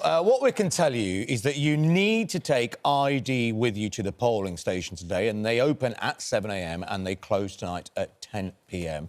what we can tell you is that you need to take ID with you to the polling station today, and they open at 7 a.m. and they close tonight at 10 p.m.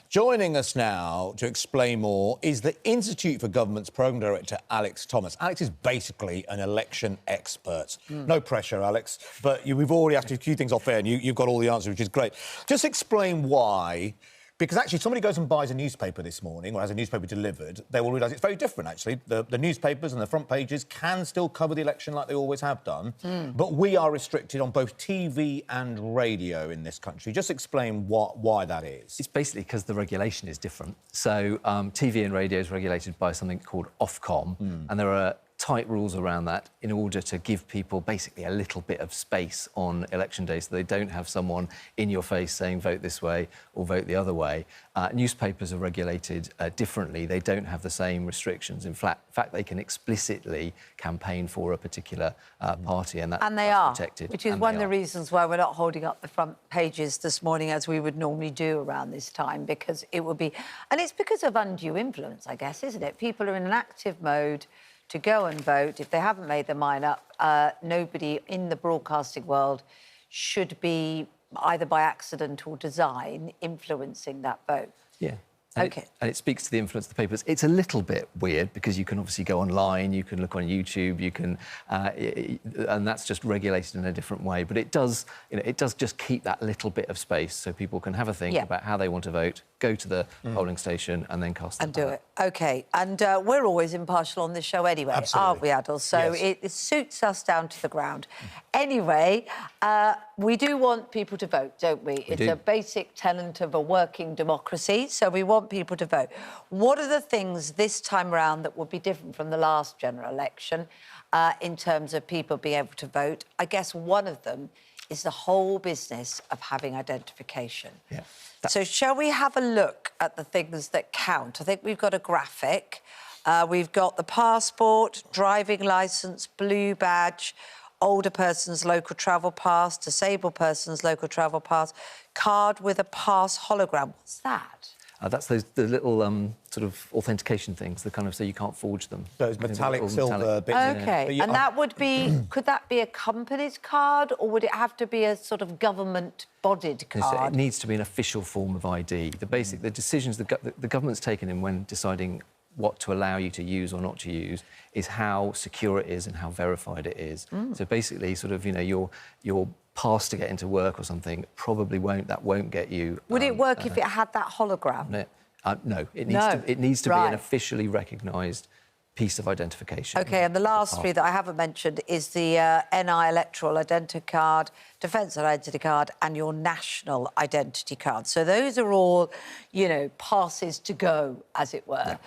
Joining us now to explain more is the Institute for Government's Programme Director, Alex Thomas. Alex is basically an election expert. No pressure, Alex, but we've already asked you a few things off air and you've got all the answers, which is great. Just explain why. Because actually, somebody goes and buys a newspaper this morning, or has a newspaper delivered, they will realise it's very different, actually. The newspapers and the front pages can still cover the election like they always have done, but we are restricted on both TV and radio in this country. Just explain why that is. It's basically because the regulation is different. So TV and radio is regulated by something called Ofcom, and there are tight rules around that in order to give people basically a little bit of space on election day so they don't have someone in your face saying vote this way or vote the other way. Newspapers are regulated differently. They don't have the same restrictions. In fact, they can explicitly campaign for a particular party, and that's protected. Which is one of the reasons why we're not holding up the front pages this morning as we would normally do around this time, because it would be... And it's because of undue influence, I guess, isn't it? People are in an active mode to go and vote. If they haven't made their mind up, nobody in the broadcasting world should be, either by accident or design, influencing that vote. Yeah. OK. And it speaks to the influence of the papers. It's a little bit weird because you can obviously go online, you can look on YouTube, you can... and that's just regulated in a different way. But it does, it does just keep that little bit of space so people can have a think about how they want to vote, go to the polling station and then cast their ballot. Do it. OK. And we're always impartial on this show anyway, aren't we, Adil? So it suits us down to the ground. Anyway, we do want people to vote, don't we? It's a basic tenet of a working democracy, so we want people to vote. What are the things this time around that will be different from the last general election in terms of people being able to vote? I guess one of them is the whole business of having identification. Yeah. So shall we have a look at the things that count? I think we've got a graphic. We've got the passport, driving licence, blue badge, older person's local travel pass, disabled person's local travel pass, card with a pass hologram. What's that? That's the little sort of authentication things, the kind of so you can't forge them. Those metallic silver bits. OK, and that would be... could that be a company's card, or would it have to be a sort of government-bodied card? It needs to be an official form of ID. The decisions the government's taken in when deciding what to allow you to use or not to use is how secure it is and how verified it is. So basically, sort of, your pass to get into work or something probably won't get you... Would it work if it had that hologram? No, it needs to be an officially recognised piece of identification. OK, and the last three that I haven't mentioned is the NI electoral identity card, defence identity card and your national identity card. So those are all, passes to go, as it were.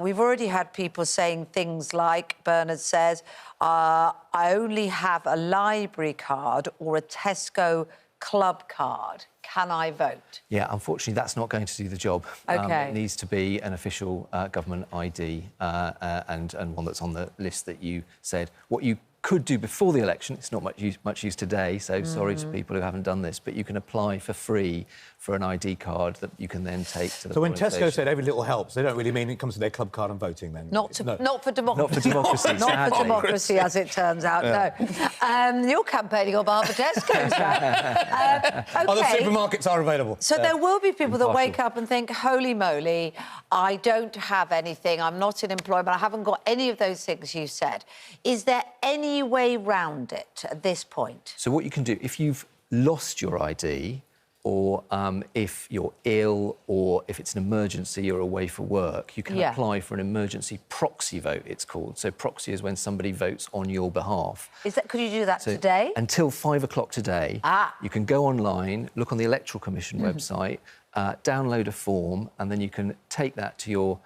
We've already had people saying things like, Bernard says, I only have a library card or a Tesco club card. Can I vote? Yeah, unfortunately, that's not going to do the job. OK. It needs to be an official government ID and one that's on the list that you said. What you could do before the election, it's not much use today, so sorry to people who haven't done this, but you can apply for free for an ID card that you can then take to the So when polling Tesco station. said every little helps, they don't really mean it comes to their club card and voting then? Not for democracy. Not for democracy, Not for democracy, as it turns out, no. You're campaigning on behalf of Tesco's now. Other supermarkets are available. So there will be people that wake up and think, holy moly, I don't have anything, I'm not in employment, I haven't got any of those things you said. Is there any way round it at this point? So what you can do, if you've lost your ID, or if you're ill, or if it's an emergency, you're away for work, you can apply for an emergency proxy vote, it's called. So proxy is when somebody votes on your behalf. Could you do that today? Until 5 o'clock today. You can go online, look on the Electoral Commission website, download a form, and then you can take that to your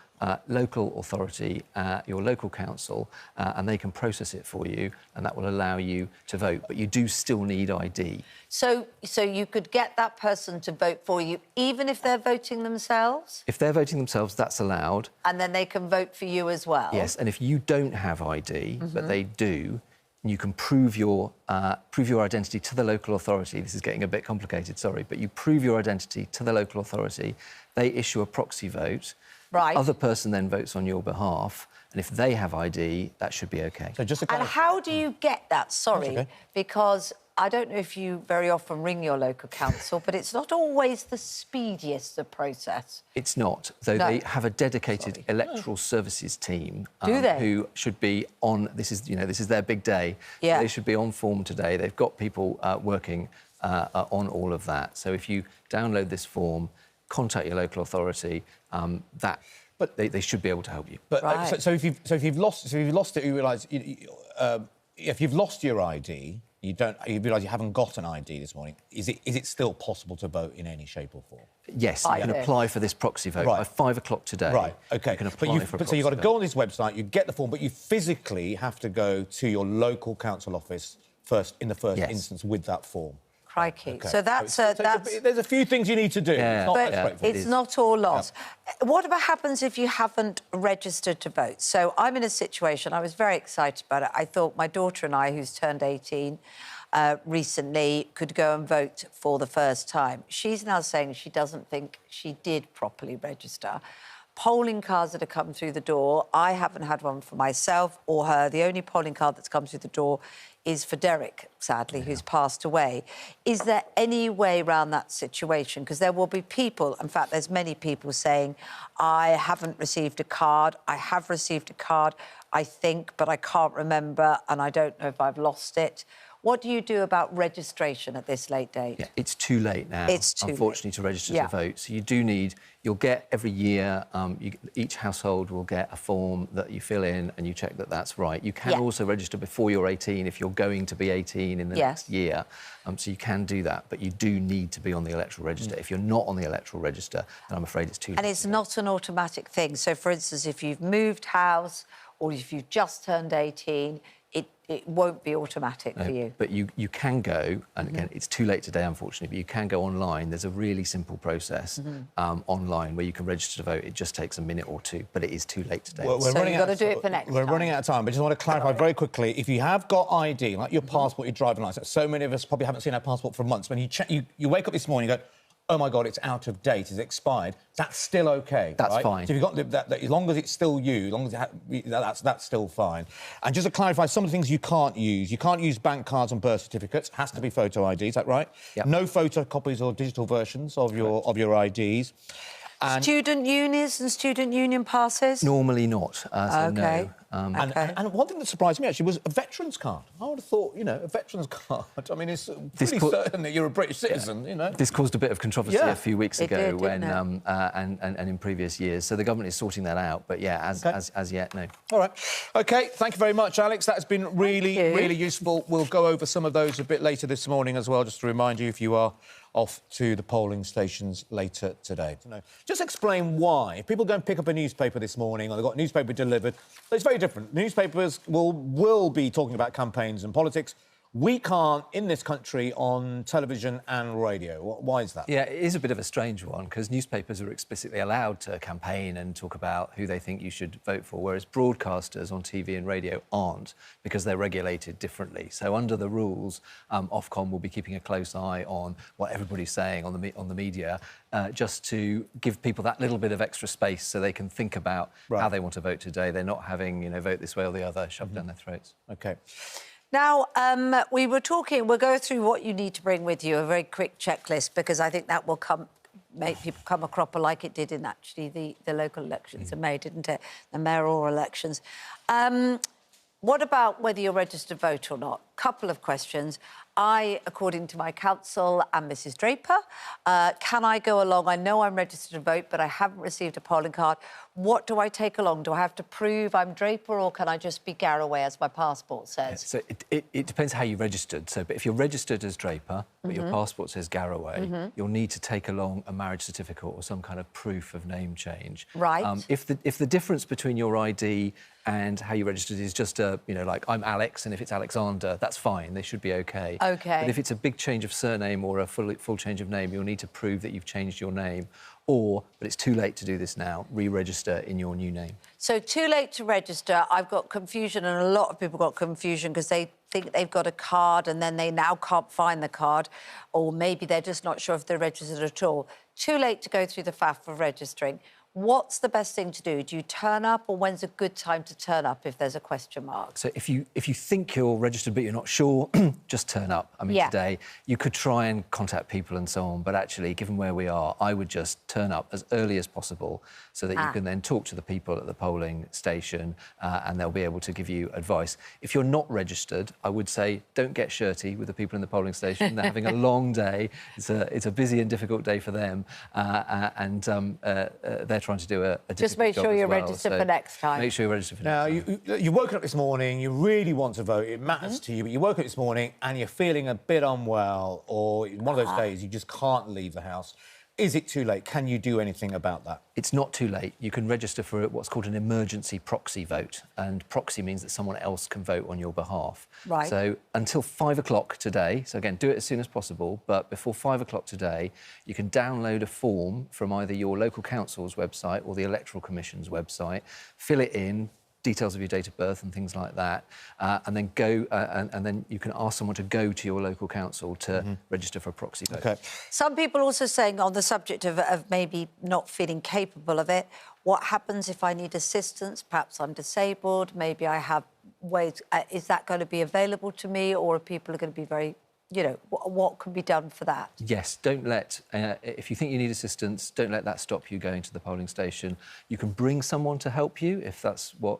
local authority, your local council, and they can process it for you, and that will allow you to vote. But you do still need ID. So you could get that person to vote for you, even if they're voting themselves? If they're voting themselves, that's allowed. And then they can vote for you as well? Yes, and if you don't have ID, but they do, you can prove your identity to the local authority. This is getting a bit complicated, sorry, but you prove your identity to the local authority. They issue a proxy vote. Right. The other person then votes on your behalf. And if they have ID, that should be OK. So just to And how do you get that? Sorry, okay. Because I don't know if you very often ring your local council, but it's not always the speediest of process. It's not, though. No. They have a dedicated electoral services team. Do they? Who should be on... This is, this is their big day. Yeah. They should be on form today. They've got people working on all of that. So if you download this form, contact your local authority, but they should be able to help you. But Right. so if you've lost it, you realise if you've lost your ID, you realise you haven't got an ID this morning. Is it still possible to vote in any shape or form? Yes, you can apply for this proxy vote by 5 o'clock today. Right. OK. You can apply for a so you've got to proxy go vote. on this website, you get the form, but you physically have to go to your local council office in the first instance with that form. Crikey. Okay. So that's... There's a few things you need to do. Yeah. It's not that But straightforward. it's not all lost. What about happens if you haven't registered to vote? So I'm in a situation, I was very excited about it. I thought my daughter and I, who's turned 18 recently, could go and vote for the first time. She's now saying she doesn't think she did properly register. Polling cards that have come through the door, I haven't had one for myself or her. The only polling card that's come through the door is for Derek, sadly, who's passed away. Is there any way around that situation? Because there will be people, in fact, there's many people saying, I haven't received a card, I have received a card, I think, but I can't remember, and I don't know if I've lost it. What do you do about registration at this late date? Yeah, it's too late now, It's too unfortunately, late. to register to vote. So you do need... You'll get every year, each household will get a form that you fill in and you check that that's right. You can also register before you're 18 if you're going to be 18 in the next year. So you can do that, but you do need to be on the electoral register. If you're not on the electoral register, then I'm afraid it's too late. And it's not an automatic thing. So, for instance, if you've moved house or if you've just turned 18, it won't be automatic for you. But you can go, and again, it's too late today, unfortunately, but you can go online. There's a really simple process online where you can register to vote. It just takes a minute or two, but it is too late today. So you've got to do it for next time. We're running out of time, but I just want to clarify very quickly. If you have got ID, like your passport, your driving licence, so many of us probably haven't seen our passport for months. When you wake up this morning, you go, oh, my God, it's out of date, it's expired, that's still OK, That's right? fine. So if you've got that, as long as it's still you, as long as that's still fine. And just to clarify, some of the things you can't use bank cards and birth certificates, has to be photo ID, is that right? Yep. No photocopies or digital versions of your IDs. And Student unis and student union passes? Normally not, so OK. no. And one thing that surprised me, actually, was a veteran's card. I would have thought, a veteran's card. I mean, it's pretty certain that you're a British citizen, This caused a bit of controversy a few weeks ago did, when, didn't it? and in previous years. So the government is sorting that out, but as yet, no. All right. OK, thank you very much, Alex. That's been really useful. We'll go over some of those a bit later this morning as well, just to remind you if you are off to the polling stations later today. Just explain why. If people go and pick up a newspaper this morning or they've got a newspaper delivered, it's very different. Newspapers will be talking about campaigns and politics. We can't in this country on television and radio. Why is that? Yeah, it is a bit of a strange one because newspapers are explicitly allowed to campaign and talk about who they think you should vote for, whereas broadcasters on TV and radio aren't because they're regulated differently. So under the rules, Ofcom will be keeping a close eye on what everybody's saying on the media, just to give people that little bit of extra space so they can think about how they want to vote today. They're not having, vote this way or the other shoved down their throats. OK. Now, we'll go through what you need to bring with you, a very quick checklist, because I think that will make people come a cropper like it did in actually the local elections in May, didn't it? The mayoral elections. What about whether you're registered to vote or not? Couple of questions. According to my counsel and Mrs Draper, can I go along? I know I'm registered to vote, but I haven't received a polling card. What do I take along? Do I have to prove I'm Draper or can I just be Garraway, as my passport says? So it depends how you registered. So, but if you're registered as Draper, but your passport says Garraway, you'll need to take along a marriage certificate or some kind of proof of name change. Right. If the difference between your ID and how you registered is just like I'm Alex, and if it's Alexander, that's fine. They should be OK. OK. But if it's a big change of surname or a full change of name, you'll need to prove that you've changed your name. But it's too late to do this now, re-register in your new name. So too late to register. I've got confusion, and a lot of people got confusion because they think they've got a card and then they now can't find the card, or maybe they're just not sure if they're registered at all. Too late to go through the faff of registering. What's the best thing to do? Do you turn up, or when's a good time to turn up if there's a question mark? So if you think you're registered but you're not sure, just turn up. I mean, today you could try and contact people and so on, but actually, given where we are, I would just turn up as early as possible so that you can then talk to the people at the polling station and they'll be able to give you advice. If you're not registered, I would say don't get shirty with the people in the polling station. They're having a long day. It's a busy and difficult day for them, and they're trying to do a just make sure you're registered for next time. Make sure you're registered for next time. Now, you've woken up this morning, you really want to vote, it matters to you, but you woke up this morning and you're feeling a bit unwell, or one of those days you just can't leave the house. Is it too late? Can you do anything about that? It's not too late. You can register for what's called an emergency proxy vote, and proxy means that someone else can vote on your behalf. Right. So until 5 o'clock today, so again, do it as soon as possible, but before 5 o'clock today, you can download a form from either your local council's website or the Electoral Commission's website, fill it in, details of your date of birth and things like that, and then go and then you can ask someone to go to your local council to register for a proxy vote. OK. Some people also saying on the subject of maybe not feeling capable of it, what happens if I need assistance? Perhaps I'm disabled, maybe I have ways... is that going to be available to me, or are people going to be very... You know, what can be done for that? Yes, don't let... if you think you need assistance, don't let that stop you going to the polling station. You can bring someone to help you if that's what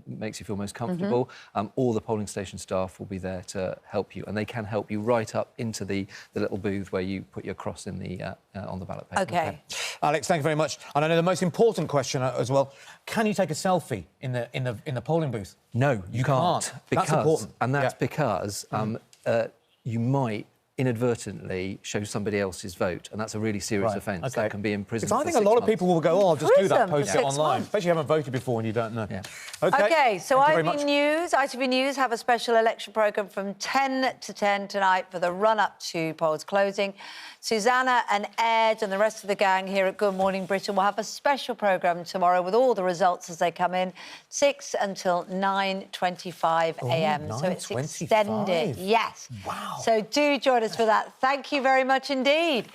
makes you feel most comfortable, or the polling station staff will be there to help you, and they can help you right up into the little booth where you put your cross in the on the ballot paper. OK. Alex, thank you very much. And I know the most important question as well, can you take a selfie in the polling booth? No, you can't. Because, that's important. And that's because you might inadvertently show somebody else's vote, and that's a really serious offence. That can be in prison. I think a lot of people will go, oh, I'll just do that, post it online. Months. Especially if you haven't voted before and you don't know. Yeah. OK, so ITV News have a special election programme from 10 to 10 tonight for the run-up to polls closing. Susanna and Ed and the rest of the gang here at Good Morning Britain will have a special programme tomorrow with all the results as they come in, 6 until 9:25 a.m. So it's extended. Yes. Wow. So do join us for that. Thank you very much indeed.